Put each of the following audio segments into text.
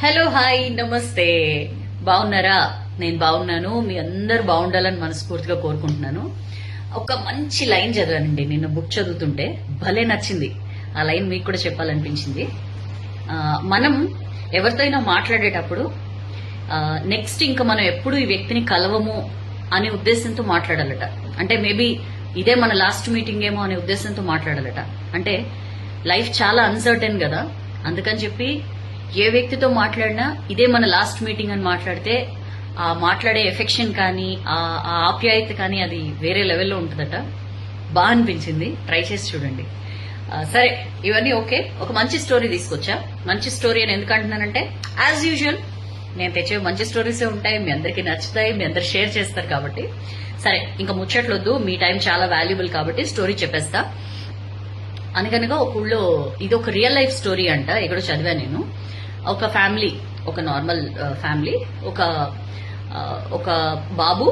Hello hi నమస్తే. బాగున్నారా? నేను బాగున్నాను. మీ అందరు బాగుండాలని మనస్ఫూర్తిగా కోరుకుంటున్నాను. ఒక మంచి లైన్ చదివానండి నిన్న బుక్ చదువుతుంటే, భలే నచ్చింది. ఆ లైన్ మీకు కూడా చెప్పాలనిపించింది. మనం ఎవరితో అయినా మాట్లాడేటప్పుడు నెక్స్ట్ ఇంకా మనం ఎప్పుడు ఈ వ్యక్తిని కలవము అనే ఉద్దేశంతో మాట్లాడాలట. అంటే మేబీ ఇదే మన లాస్ట్ మీటింగ్ ఏమో అనే ఉద్దేశంతో మాట్లాడాలట. అంటే లైఫ్ చాలా అన్సర్టెన్ కదా, అందుకని చెప్పి ఏ వ్యక్తితో మాట్లాడినా ఇదే మన లాస్ట్ మీటింగ్ అని మాట్లాడితే ఆ మాట్లాడే ఎఫెక్షన్ కానీ ఆ ఆప్యాయత కానీ అది వేరే లెవెల్లో ఉంటుందట. బాగా అనిపించింది, ట్రై చేసి చూడండి. సరే, ఇవన్నీ ఓకే. ఒక మంచి స్టోరీ తీసుకొచ్చా. మంచి స్టోరీ అని ఎందుకు అంటున్నానంటే, యాజ్ యూజువల్ నేను తెచ్చే మంచి స్టోరీసే ఉంటాయి, మీ అందరికీ నచ్చుతాయి, మీ అందరు షేర్ చేస్తారు కాబట్టి. సరే, ఇంకా ముచ్చట్లొద్దు, మీ టైం చాలా వాల్యుబుల్ కాబట్టి స్టోరీ చెప్పేస్తా. అనగనగా ఒక ఊళ్ళో, ఇది ఒక రియల్ లైఫ్ స్టోరీ అంట, ఎక్కడో చదివా నేను. ఒక ఫ్యామిలీ, ఒక నార్మల్ ఫ్యామిలీ, ఒక బాబు,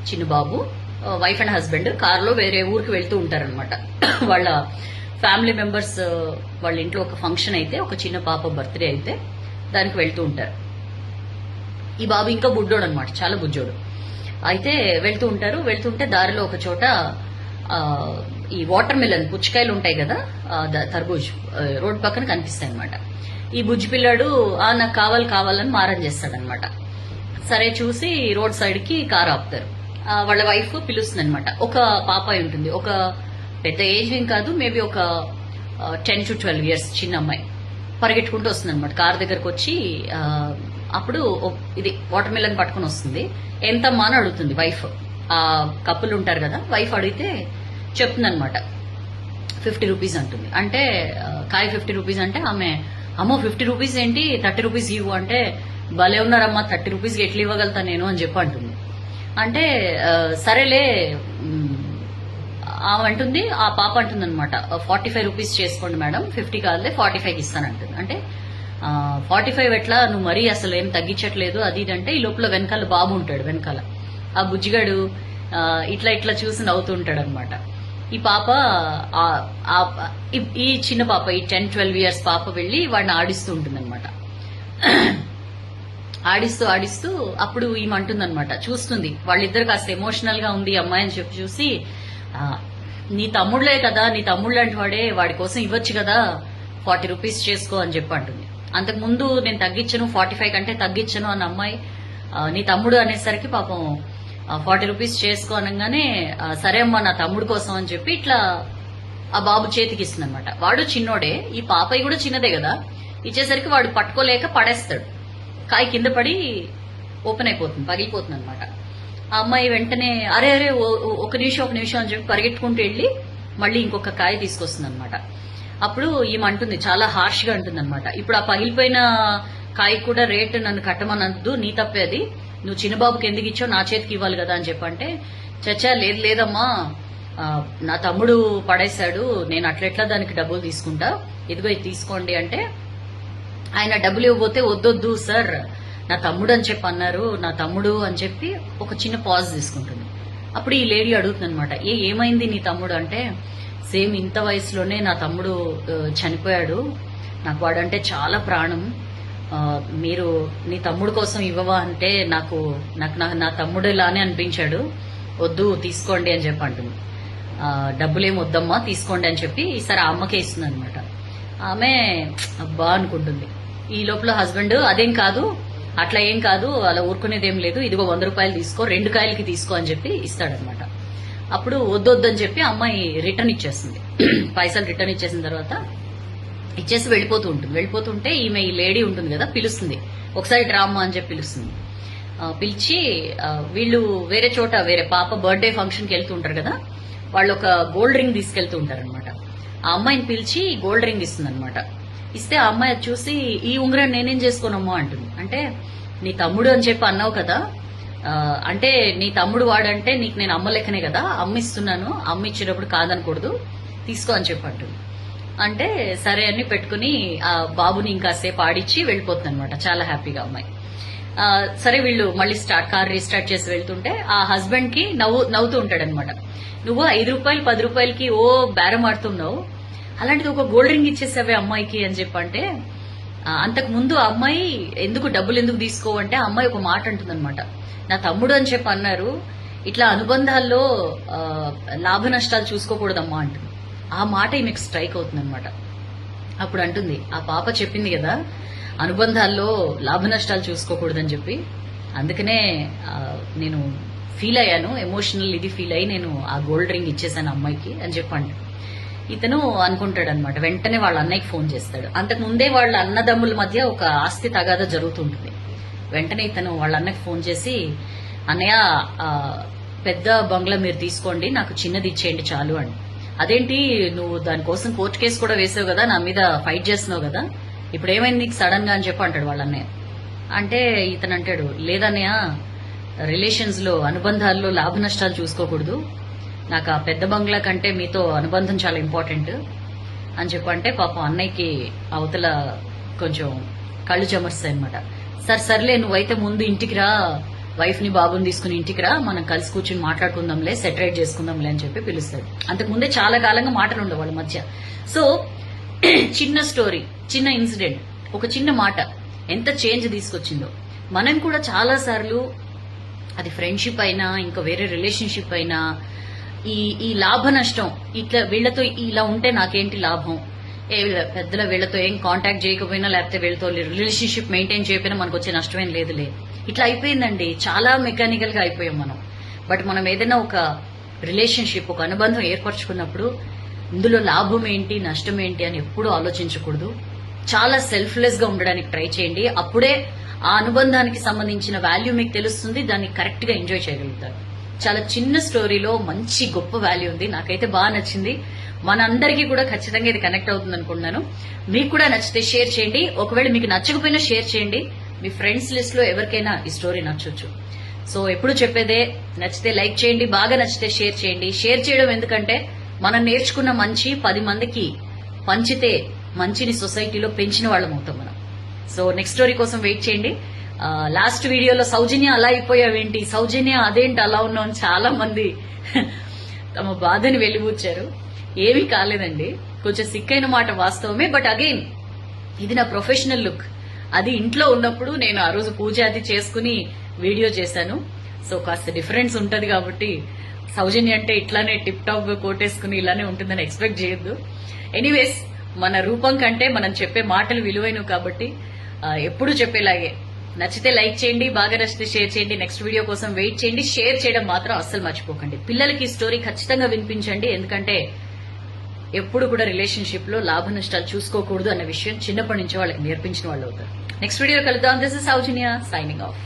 చిన్న బాబు, వైఫ్ అండ్ హస్బెండ్ కారులో వేరే ఊరికి వెళ్తూ ఉంటారనమాట. వాళ్ళ ఫ్యామిలీ మెంబర్స్ వాళ్ళ ఇంట్లో ఒక ఫంక్షన్ అయితే, ఒక చిన్న పాప బర్త్డే అయితే దానికి వెళ్తూ ఉంటారు. ఈ బాబు ఇంకా బుడ్డోడు అనమాట, చాలా బుజ్జోడు. అయితే వెళ్తుంటే దారిలో ఒక చోట ఈ వాటర్ మిలన్ పుచ్చకాయలు ఉంటాయి కదా, తర్బూజ్ రోడ్ పక్కన కనిపిస్తాయి అనమాట. ఈ బుజ్జి పిల్లాడు నాకు కావాలని మారం చేస్తాడనమాట. సరే చూసి రోడ్ సైడ్ కి కారు ఆపుతారు. వాళ్ళ వైఫ్ పిలుస్తుంది అనమాట. ఒక పాపాయి ఉంటుంది, ఒక పెద్ద ఏజ్ ఏం కాదు, మేబీ ఒక 10 to 12 years చిన్న అమ్మాయి పరిగెట్టుకుంటూ వస్తుంది అనమాట. కారు దగ్గరకు వచ్చి అప్పుడు ఇది వాటర్ మిలన్ పట్టుకుని వస్తుంది. ఎంతమ్మా అని అడుగుతుంది వైఫ్. ఆ కప్పులు ఉంటారు కదా, వైఫ్ అడిగితే చెప్తుంది అనమాట. 50 రూపీస్ అంటుంది. అంటే కాయ 50 రూపీస్ అంటే ఆమె, అమ్మో 50 రూపీస్ ఏంటి, 30 రూపీస్ ఇవ్వు అంటే, భలే ఉన్నారమ్మా 30 రూపీస్కి ఎట్లా ఇవ్వగలుగుతా నేను అని చెప్పి అంటుంది. అంటే సరేలే ఆమె అంటుంది, ఆ పాప అంటుంది అనమాట, 45 రూపీస్ చేసుకోండి మేడం, 50 కాదులే 45కి ఇస్తానంటుంది. అంటే 45 ఎట్లా, నువ్వు మరీ అసలు ఏం తగ్గించట్లేదు అది ఇది అంటే, ఈ లోపల వెనకాల బాబు ఉంటాడు. వెనకాల ఆ బుజ్జిగాడు ఇట్లా చూసి నవ్వుతూ ఉంటాడు అనమాట. ఈ పాప, ఈ చిన్న పాప, ఈ 10-12 years పాప వెళ్లి వాడిని ఆడిస్తూ ఉంటుంది అనమాట. ఆడిస్తూ అప్పుడు ఈమె అంటుందన్నమాట, చూస్తుంది వాళ్ళిద్దరు కాస్త ఎమోషనల్ గా ఉంది అమ్మాయి అని చెప్పి చూసి, నీ తమ్ముళ్లే కదా, నీ తమ్ముడు లాంటి వాడే, వాడి కోసం ఇవ్వచ్చు కదా, 40 రూపీస్ చేసుకో అని చెప్పి అంటుంది. అంతకు ముందు నేను తగ్గించను, 45 కంటే తగ్గించను అన్న అమ్మాయి నీ తమ్ముడు అనేసరికి పాపం 40 రూపీస్ చేసుకో అనగానే, సరే అమ్మా నా తమ్ముడు కోసం అని చెప్పి ఇట్లా ఆ బాబు చేతికి ఇస్తుంది అనమాట. వాడు చిన్నోడే, ఈ పాపయ్య కూడా చిన్నదే కదా, ఇచ్చేసరికి వాడు పట్టుకోలేక పడేస్తాడు. కాయ కింద పడి ఓపెన్ అయిపోతుంది, పగిలిపోతుంది అనమాట. ఆ అమ్మాయి వెంటనే అరే ఒక నిమిషం అని చెప్పి పరిగెట్టుకుంటూ వెళ్ళి మళ్ళీ ఇంకొక కాయ తీసుకొస్తుంది అనమాట. అప్పుడు ఈమె అంటుంది, చాలా హార్ష్ గా అంటుంది అనమాట, ఇప్పుడు ఆ పగిలిపోయిన కాయ కూడా రేటు నన్ను కట్టమనద్దు, నీ తప్పే అది, నువ్వు చిన్నబాబుకి ఎందుకు ఇచ్చావు, నా చేతికి ఇవ్వాలి కదా అని చెప్పంటే, చచ్చా లేదమ్మా, నా తమ్ముడు పడేశాడు, నేను అట్లెట్లా దానికి డబ్బులు తీసుకుంటా, ఇదిగో ఇది తీసుకోండి అంటే, ఆయన డబ్బులు ఇవ్వబోతే వద్దొద్దు సార్, నా తమ్ముడు అని చెప్పి అన్నారు, నా తమ్ముడు అని చెప్పి ఒక చిన్న పాజ్ తీసుకుంటుంది. అప్పుడు ఈ లేడీ అడుగుతుంది అనమాట, ఏమైంది నీ తమ్ముడు అంటే, సేమ్ ఇంత వయసులోనే నా తమ్ముడు చనిపోయాడు, నాకు వాడంటే చాలా ప్రాణం, మీరు నీ తమ్ముడు కోసం ఇవ్వవా అంటే నాకు నా తమ్ముడు ఇలానే అనిపించాడు, వద్దు తీసుకోండి అని చెప్పి అంటుంది. డబ్బులేం వద్దమ్మా తీసుకోండి అని చెప్పి ఈసారి ఆ అమ్మకే ఇస్తుంది అనమాట. ఆమె అబ్బా అనుకుంటుంది. ఈ లోపల హస్బెండ్, అదేం కాదు, అట్లా ఏం కాదు, అలా ఊరుకునేదేం లేదు, ఇదిగో 100 రూపాయలు తీసుకో, 2 కాయలకి తీసుకో అని చెప్పి ఇస్తాడనమాట. అప్పుడు వద్దొద్దని చెప్పి అమ్మాయి రిటర్న్ ఇచ్చేస్తుంది. పైసలు రిటర్న్ ఇచ్చేసిన తర్వాత ఇచ్చేసి వెళ్ళిపోతుంటే ఈమె, ఈ లేడీ ఉంటుంది కదా, పిలుస్తుంది, ఒకసారి డ్రామా అని చెప్పి పిలుస్తుంది. పిలిచి వీళ్ళు వేరే పాప బర్త్డే ఫంక్షన్కి వెళ్తూ ఉంటారు కదా, వాళ్ళు ఒక గోల్డ్ రింగ్ తీసుకెళ్తూ ఉంటారనమాట. ఆ అమ్మాయిని పిలిచి గోల్డ్ రింగ్ ఇస్తుంది అనమాట. ఇస్తే ఆ అమ్మాయి అది చూసి, ఈ ఉంగరం నేనేం చేసుకోనమ్మా అంటుంది. అంటే నీ తమ్ముడు అని చెప్పి అన్నావు కదా, అంటే నీ తమ్ముడు వాడంటే నీకు నేను అమ్మ లెక్కనే కదా, అమ్మిస్తున్నాను, అమ్మ ఇచ్చేటప్పుడు కాదనకూడదు, తీసుకో అని చెప్పి అంటుంది. అంటే సరే అని పెట్టుకుని ఆ బాబుని ఇంకాసేపు ఆడిచ్చి వెళ్ళిపోతుంది అనమాట, చాలా హ్యాపీగా అమ్మాయి. సరే వీళ్ళు మళ్ళీ కార్ రీస్టార్ట్ చేసి వెళ్తుంటే ఆ హస్బెండ్ కి నవ్వుతూ ఉంటాడనమాట, నువ్వు 5 రూపాయలు 10 రూపాయలకి బేరం ఆడుతున్నావు, అలాంటిది ఒక గోల్డ్ రింగ్ ఇచ్చేసావే అమ్మాయికి అని చెప్పంటే, అంతకు ముందు ఆ అమ్మాయి ఎందుకు డబ్బులు ఎందుకు తీసుకోవంటే ఆ అమ్మాయి ఒక మాట అంటుందన్నమాట. నా తమ్ముడు అని చెప్పి అన్నారు, ఇట్లా అనుబంధాల్లో లాభ నష్టాలు చూసుకోకూడదమ్మా అంటుంది. ఆ మాట ఈమెకు స్ట్రైక్ అవుతుంది అనమాట. అప్పుడు అంటుంది, ఆ పాప చెప్పింది కదా అనుబంధాల్లో లాభ నష్టాలు చూసుకోకూడదని చెప్పి, అందుకనే నేను ఫీల్ అయ్యాను, ఎమోషనల్ ఇది ఫీల్ అయ్యి నేను ఆ గోల్డ్ రింగ్ ఇచ్చేసాను అమ్మాయికి అని చెప్పండి. ఇతను అనుకుంటాడు అనమాట. వెంటనే వాళ్ళ అన్నయ్యకి ఫోన్ చేస్తాడు. అంతకు ముందే వాళ్ళ అన్నదమ్ముల మధ్య ఒక ఆస్తి తగాదా జరుగుతుంటుంది. వెంటనే ఇతను వాళ్ళ అన్నకి ఫోన్ చేసి, అన్నయ్య పెద్ద బంగ్లా మీరు తీసుకోండి, నాకు చిన్నది ఇచ్చేయండి చాలు అని. అదేంటి నువ్వు దానికోసం కోర్టు కేసు కూడా వేసావు కదా, నా మీద ఫైట్ చేస్తున్నావు కదా, ఇప్పుడు ఏమైంది నీకు సడన్ గా అని చెప్పి అంటాడు వాళ్ళ అన్నయ్య. అంటే ఇతను అంటాడు, లేదన్నయ్య రిలేషన్స్ లో అనుబంధాల్లో లాభ నష్టాలు చూసుకోకూడదు, నాకు ఆ పెద్ద బంగ్లా కంటే మీతో అనుబంధం చాలా ఇంపార్టెంట్ అని చెప్పంటే పాపం అన్నయ్యకి అవతల కొంచెం కళ్ళు చెమర్స్తాయి అనమాట. సర్లే నువ్వైతే ముందు ఇంటికి రా, వైఫ్ ని బాబుని తీసుకుని ఇంటికి రా, మనం కలిసి కూర్చుని మాట్లాడుకుందాంలే, సెటరేట్ చేసుకుందాంలే అని చెప్పి పిలుస్తాడు. అంతకు ముందే చాలా కాలంగా మాటలు ఉండవు వాళ్ళ మధ్య. సో చిన్న స్టోరీ, చిన్న ఇన్సిడెంట్, ఒక చిన్న మాట ఎంత చేంజ్ తీసుకొచ్చిందో. మనం కూడా చాలా సార్లు అది ఫ్రెండ్షిప్ అయినా ఇంకా వేరే రిలేషన్షిప్ అయినా ఈ లాభ నష్టం, ఇట్లా వీళ్లతో ఇలా ఉంటే నాకేంటి లాభం, పెద్దల వీళ్లతో ఏం కాంటాక్ట్ చేయకపోయినా లేకపోతే వీళ్ళతో రిలేషన్షిప్ మెయింటైన్ చేయకపోయినా మనకు వచ్చే నష్టమేం లేదులే, ఇట్లా అయిపోయిందండి. చాలా మెకానికల్ గా అయిపోయాం మనం. బట్ మనం ఏదైనా ఒక రిలేషన్షిప్, ఒక అనుబంధం ఏర్పరచుకున్నప్పుడు ఇందులో లాభం ఏంటి నష్టం ఏంటి అని ఎప్పుడూ ఆలోచించకూడదు. చాలా సెల్ఫ్లెస్ గా ఉండడానికి ట్రై చేయండి. అప్పుడే ఆ అనుబంధానికి సంబంధించిన వాల్యూ మీకు తెలుస్తుంది, దాన్ని కరెక్ట్ గా ఎంజాయ్ చేయగలుగుతారు. చాలా చిన్న స్టోరీలో మంచి గొప్ప వాల్యూ ఉంది. నాకైతే బాగా నచ్చింది. మనందరికీ కూడా ఖచ్చితంగా ఇది కనెక్ట్ అవుతుంది అనుకుంటున్నాను. మీకు కూడా నచ్చితే షేర్ చేయండి. ఒకవేళ మీకు నచ్చకపోయినా షేర్ చేయండి. మీ ఫ్రెండ్స్ లిస్ట్ లో ఎవరికైనా ఈ స్టోరీ నచ్చొచ్చు. సో ఎప్పుడు చెప్పేదే, నచ్చితే లైక్ చేయండి, బాగా నచ్చితే షేర్ చేయండి. షేర్ చేయడం ఎందుకంటే మనం నేర్చుకున్న మంచి 10 మందికి పంచితే మంచిని సొసైటీలో పెంచిన వాళ్ళం అవుతాం మనం. సో నెక్స్ట్ స్టోరీ కోసం వెయిట్ చేయండి. లాస్ట్ వీడియోలో సౌజన్య అలా అయిపోయావేంటి, సౌజన్య అదేంటి అలా ఉన్నావు చాలా మంది తమ బాధని వెలిబుచ్చారు. ఏమీ కాలేదండి, కొంచెం సిక్కైన మాట వాస్తవమే. బట్ అగైన్ ఇది నా ప్రొఫెషనల్ లుక్. అది ఇంట్లో ఉన్నప్పుడు నేను ఆ రోజు పూజ అది చేసుకుని వీడియో చేశాను. సో కాస్త డిఫరెన్స్ ఉంటది కాబట్టి సౌజన్య అంటే ఇట్లానే టిప్ టాప్ గా కోటేసుకుని ఇలానే ఉంటుందని ఎక్స్పెక్ట్ చేయొద్దు. ఎనీవేస్, మన రూపం కంటే మనం చెప్పే మాటలు విలువైనవి కాబట్టి ఎప్పుడు చెప్పేలాగే నచ్చితే లైక్ చేయండి, బాగా నచ్చితే షేర్ చేయండి. నెక్స్ట్ వీడియో కోసం వెయిట్ చేయండి. షేర్ చేయడం మాత్రం అస్సలు మర్చిపోకండి. పిల్లలకి ఈ స్టోరీ ఖచ్చితంగా వినిపించండి. ఎందుకంటే ఎప్పుడు కూడా రిలేషన్షిప్ లో లాభ నష్టాలు చూసుకోకూడదు అన్న విషయం చిన్నప్పటి నుంచి వాళ్ళకి నేర్పించిన వాళ్ళు అవుతారు. నెక్స్ట్ వీడియో కలుద్దాం. This is Soujanya signing off.